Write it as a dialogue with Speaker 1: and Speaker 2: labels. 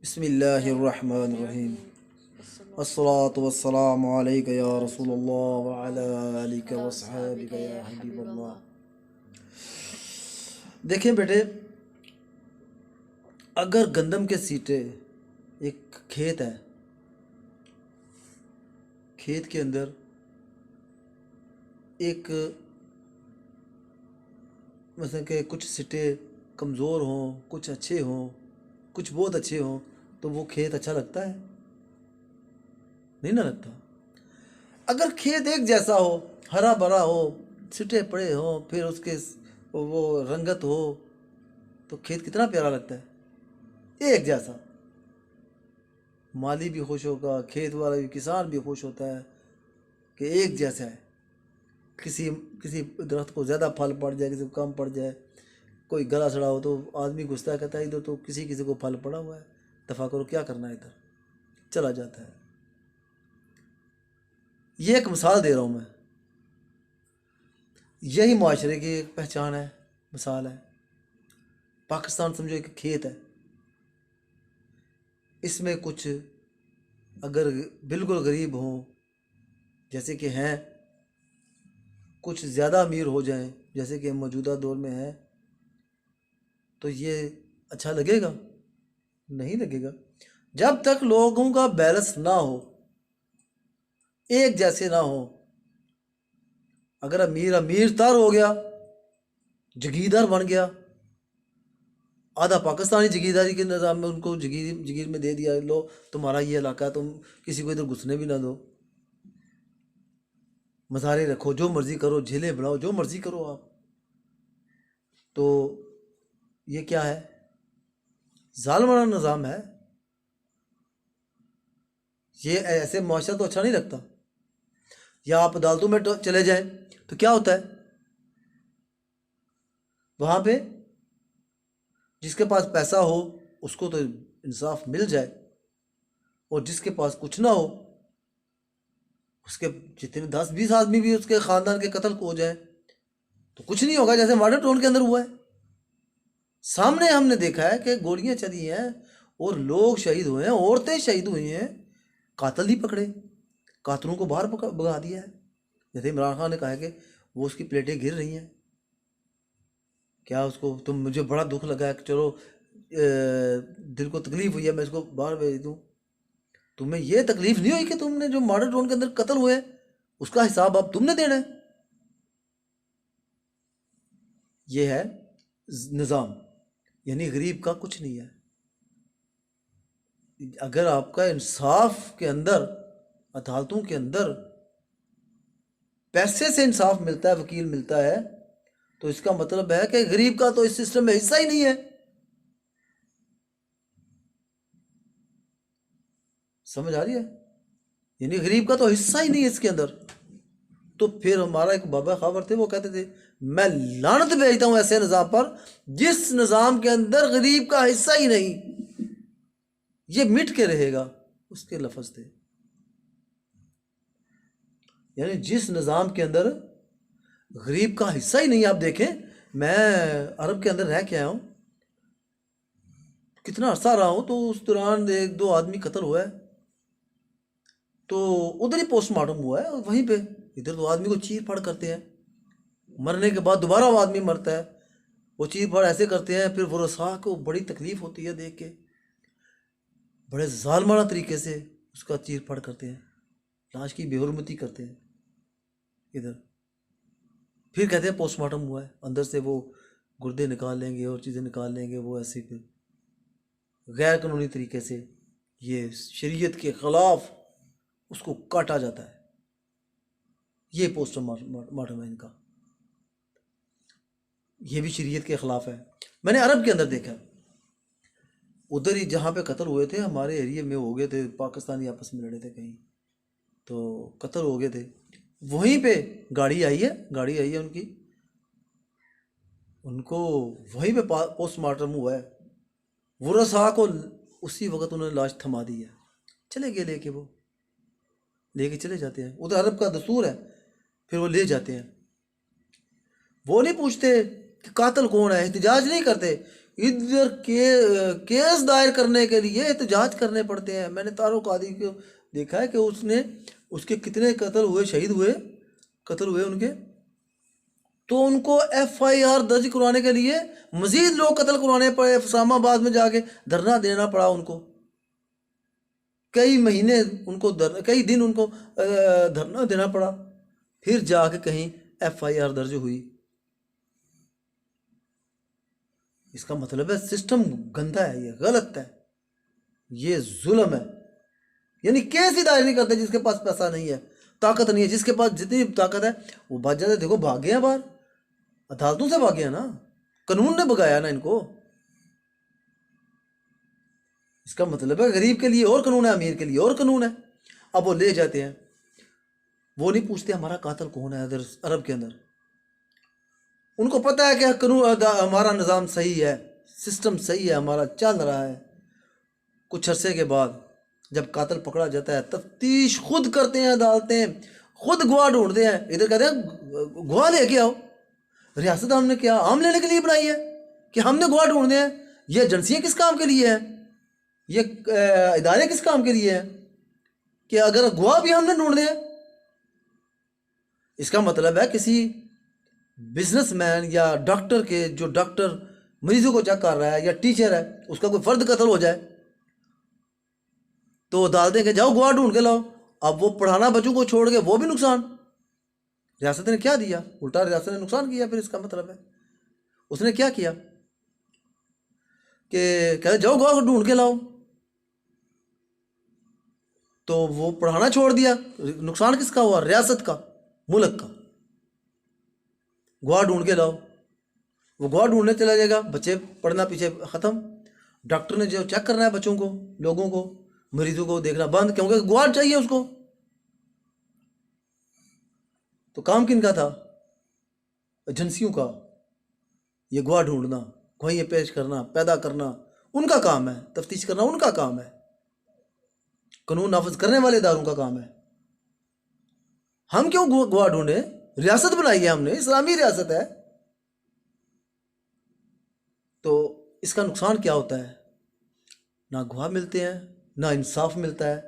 Speaker 1: بسم اللہ الرحمن الرحیم الصلاة والسلام علیکہ یا رسول اللہ وعلی آلکہ وصحابکہ یا حبیب اللہ۔ دیکھیں بیٹے، اگر گندم کے سیٹے، ایک کھیت ہے، کھیت کے اندر ایک مثلا کہ کچھ سٹے کمزور ہوں، کچھ اچھے ہوں، کچھ بہت اچھے ہوں، تو وہ کھیت اچھا لگتا ہے؟ نہیں نہ لگتا۔ اگر کھیت ایک جیسا ہو، ہرا بھرا ہو، سٹے پڑے ہوں، پھر اس کے وہ رنگت ہو، تو کھیت کتنا پیارا لگتا ہے، ایک جیسا۔ مالی بھی خوش ہوگا، کھیت والا بھی، کسان بھی خوش ہوتا ہے کہ ایک جیسا ہے۔ کسی درخت کو زیادہ پھل پڑ جائے، کسی کو کم پڑ جائے، کوئی گلا سڑا ہو تو آدمی گھستا کہتا ہے ادھر تو کسی کو پھل پڑا ہوا ہے، دفع کرو، کیا کرنا ہے، ادھر چلا جاتا ہے۔ یہ ایک مثال دے رہا ہوں میں، یہی معاشرے کی ایک پہچان ہے، مثال ہے۔ پاکستان سمجھو ایک کھیت ہے، اس میں کچھ اگر بالکل غریب ہوں، جیسے کہ ہیں، کچھ زیادہ امیر ہو جائیں جیسے کہ موجودہ دور میں ہے، تو یہ اچھا لگے گا؟ نہیں لگے گا۔ جب تک لوگوں کا بیلنس نہ ہو، ایک جیسے نہ ہو۔ اگر امیر تر ہو گیا، جگیردار بن گیا، آدھا پاکستانی جگیرداری کے نظام میں ان کو جگیر میں دے دیا، لو تمہارا یہ علاقہ ہے، تم کسی کو ادھر گھسنے بھی نہ دو، مزارے رکھو، جو مرضی کرو، جھیلیں بناؤ، جو مرضی کرو آپ، تو یہ کیا ہے؟ ظالمانہ نظام ہے۔ یہ ایسے معاشرہ تو اچھا نہیں لگتا۔ یا آپ عدالتوں میں چلے جائیں تو کیا ہوتا ہے؟ وہاں پہ جس کے پاس پیسہ ہو اس کو تو انصاف مل جائے، اور جس کے پاس کچھ نہ ہو، اس کے جتنے 10-20 آدمی بھی اس کے خاندان کے قتل کو ہو جائیں تو کچھ نہیں ہوگا، جیسے ماڈل ٹاؤن کے اندر ہوا ہے۔ سامنے ہم نے دیکھا ہے کہ گولیاں چلی ہیں اور لوگ شہید ہوئے ہیں، عورتیں شہید ہوئی ہیں، قاتل نہیں پکڑے، قاتلوں کو باہر بھگا دیا ہے۔ جیسے عمران خان نے کہا ہے کہ وہ اس کی پلیٹیں گر رہی ہیں، کیا اس کو تم، مجھے بڑا دکھ لگا ہے کہ چلو دل کو تکلیف ہوئی ہے، میں اس کو باہر بھیج دوں۔ تمہیں یہ تکلیف نہیں ہوئی کہ تم نے جو ماڈل ٹاؤن کے اندر قتل ہوئے اس کا حساب اب تم نے دینا ہے؟ یہ ہے نظام، یعنی غریب کا کچھ نہیں ہے۔ اگر آپ کا انصاف کے اندر، عدالتوں کے اندر پیسے سے انصاف ملتا ہے، وکیل ملتا ہے، تو اس کا مطلب ہے کہ غریب کا تو اس سسٹم میں حصہ ہی نہیں ہے۔ سمجھ آ رہی ہے؟ یعنی غریب کا تو حصہ ہی نہیں ہے اس کے اندر۔ تو پھر ہمارا ایک بابا خبر تھے، وہ کہتے تھے میں لعنت بھیجتا ہوں ایسے نظام پر جس نظام کے اندر غریب کا حصہ ہی نہیں، یہ مٹ کے رہے گا، اس کے لفظ تھے۔ یعنی جس نظام کے اندر غریب کا حصہ ہی نہیں۔ آپ دیکھیں، میں عرب کے اندر رہ کے آیا ہوں، کتنا عرصہ رہا ہوں، تو اس دوران 1-2 آدمی قتل ہوا ہے، تو ادھر ہی پوسٹ مارٹم ہوا ہے وہیں پہ۔ ادھر تو آدمی کو چیر پھاڑ کرتے ہیں، مرنے کے بعد دوبارہ وہ آدمی مرتا ہے، وہ چیر پھاڑ ایسے کرتے ہیں، پھر ورثاء کو بڑی تکلیف ہوتی ہے دیکھ کے، بڑے ظالمانہ طریقے سے اس کا چیر پھاڑ کرتے ہیں، لاش کی بے حرمتی کرتے ہیں ادھر۔ پھر کہتے ہیں پوسٹ مارٹم ہوا ہے، اندر سے وہ گردے نکال لیں گے اور چیزیں نکال لیں گے، وہ ایسے پھر غیر قانونی طریقے سے، یہ شریعت کے خلاف اس کو کاٹا جاتا ہے۔ یہ پوسٹ مارٹم ہے ان کا، یہ بھی شریعت کے خلاف ہے۔ میں نے عرب کے اندر دیکھا، ادھر ہی جہاں پہ قتل ہوئے تھے، ہمارے ایریے میں ہو گئے تھے، پاکستانی آپس میں لڑے تھے کہیں، تو قتل ہو گئے تھے، وہیں پہ گاڑی آئی ہے ان کی، ان کو وہیں پہ پوسٹ مارٹم ہوا ہے، ورثاء کو اسی وقت انہوں نے لاش تھما دی ہے، چلے گئے لے کے چلے جاتے ہیں، ادھر عرب کا دستور ہے، پھر وہ لے جاتے ہیں، وہ نہیں پوچھتے کہ قاتل کون ہے، احتجاج نہیں کرتے ادھر کیس دائر کرنے کے لیے احتجاج کرنے پڑتے ہیں. میں نے تارو قادری کو دیکھا ہے کہ اس کے کتنے قتل ہوئے، شہید ہوئے، قتل ہوئے ان کے، تو ان کو FIR درج کروانے کے لیے مزید لوگ قتل کروانے پڑے. اسلام آباد میں جا کے دھرنا دینا پڑا ان کو، کئی مہینے ان کو کئی دن ان کو دھرنا دینا پڑا، پھر جا کے کہیں FIR درج ہوئی. اس کا مطلب ہے سسٹم گندا ہے، یہ غلط ہے، یہ ظلم ہے. یعنی کیس ہی دائر نہیں کرتے جس کے پاس پیسہ نہیں ہے، طاقت نہیں ہے. جس کے پاس جتنی طاقت ہے وہ بچ جاتے. دیکھو بھاگے ہیں باہر، عدالتوں سے بھاگے ہیں نا، قانون نے بھگایا نا ان کو. اس کا مطلب ہے غریب کے لیے اور قانون ہے، امیر کے لیے اور قانون ہے. اب وہ لے جاتے ہیں، وہ نہیں پوچھتے ہمارا قاتل کون ہے. ادھر عرب کے اندر ان کو پتہ ہے کہ قانون ہمارا نظام صحیح ہے، سسٹم صحیح ہے، ہمارا چل رہا ہے. کچھ عرصے کے بعد جب قاتل پکڑا جاتا ہے، تفتیش خود کرتے ہیں عدالتیں، خود گواہ ڈھونڈتے ہیں. ادھر کہتے ہیں گواہ لے کے آؤ. ریاست ہم نے کیا عام لینے کے لیے بنائی ہے کہ ہم نے گواہ ڈھونڈنے ہیں؟ یہ ایجنسیاں کس کام کے لیے ہیں؟ یہ ادارے کس کام کے لیے ہیں کہ اگر گواہ بھی ہم نے ڈھونڈنے ہیں؟ اس کا مطلب ہے کسی بزنس مین یا ڈاکٹر کے، جو ڈاکٹر مریضوں کو چیک کر رہا ہے یا ٹیچر ہے، اس کا کوئی فرد قتل ہو جائے تو عدالتیں کہ جاؤ گواہ ڈھونڈ کے لاؤ. اب وہ پڑھانا بچوں کو چھوڑ کے وہ بھی نقصان. ریاست نے کیا دیا؟ الٹا ریاست نے نقصان کیا. پھر اس کا مطلب ہے اس نے کیا کیا کہ کہتے جاؤ گواہ ڈھونڈ کے لاؤ، تو وہ پڑھانا چھوڑ دیا. نقصان کس کا ہوا؟ ریاست کا، ملک کا. گواہ ڈھونڈ کے لاؤ، وہ گواہ ڈھونڈنے چلا جائے گا، بچے پڑھنا پیچھے ختم. ڈاکٹر نے جو چیک کرنا ہے بچوں کو، لوگوں کو، مریضوں کو دیکھنا بند، کیونکہ گواہ چاہیے اس کو. تو کام کن کا تھا؟ ایجنسیوں کا. یہ گواہ ڈھونڈنا، گواہی پیش کرنا، پیدا کرنا ان کا کام ہے، تفتیش کرنا ان کا کام ہے، قانون نافذ کرنے والے اداروں کا کام ہے. ہم کیوں گواہ ڈھونڈے؟ ریاست بنائی ہے ہم نے، اسلامی ریاست ہے. تو اس کا نقصان کیا ہوتا ہے؟ نہ گواہ ملتے ہیں، نہ انصاف ملتا ہے.